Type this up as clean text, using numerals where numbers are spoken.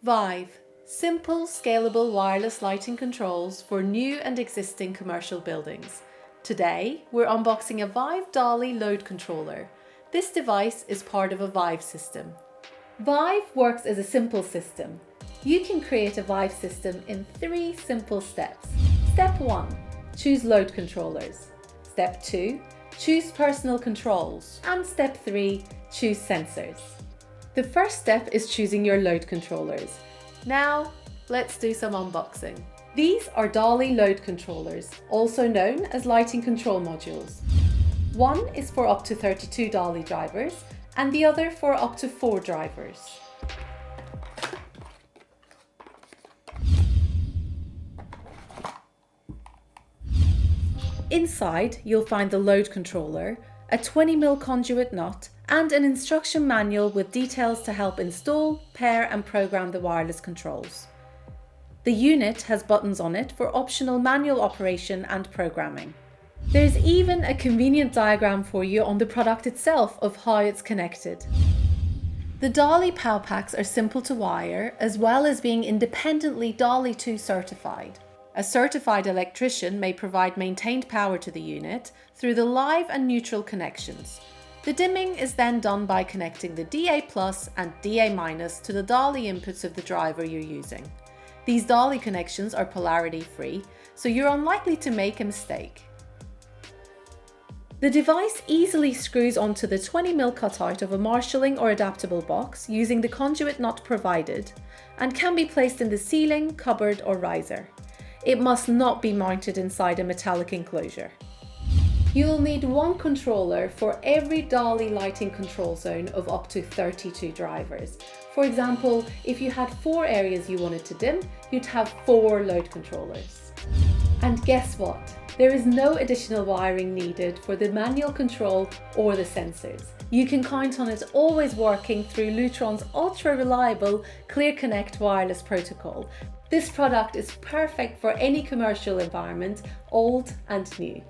Vive, simple, scalable wireless lighting controls for new and existing commercial buildings. Today, we're unboxing a Vive DALI load controller. This device is part of a Vive system. Vive works as a simple system. You can create a Vive system in 3 simple steps. Step 1, choose load controllers. Step 2, choose personal controls. And step 3, choose sensors. The first step is choosing your load controllers. Now, let's do some unboxing. These are DALI load controllers, also known as lighting control modules. One is for up to 32 DALI drivers and the other for up to 4 drivers. Inside, you'll find the load controller, a 20mm conduit nut, and an instruction manual with details to help install, pair and program the wireless controls. The unit has buttons on it for optional manual operation and programming. There's even a convenient diagram for you on the product itself of how it's connected. The DALI PowPaks are simple to wire, as well as being independently DALI 2 certified. A certified electrician may provide maintained power to the unit through the live and neutral connections. The dimming is then done by connecting the DA+ and DA- to the DALI inputs of the driver you're using. These DALI connections are polarity free, so you're unlikely to make a mistake. The device easily screws onto the 20mm cutout of a marshalling or adaptable box using the conduit nut provided, and can be placed in the ceiling, cupboard or riser. It must not be mounted inside a metallic enclosure. You'll need one controller for every DALI lighting control zone of up to 32 drivers. For example, if you had 4 areas you wanted to dim, you'd have 4 load controllers. And guess what? There is no additional wiring needed for the manual control or the sensors. You can count on it always working through Lutron's ultra-reliable Clear Connect wireless protocol. This product is perfect for any commercial environment, old and new.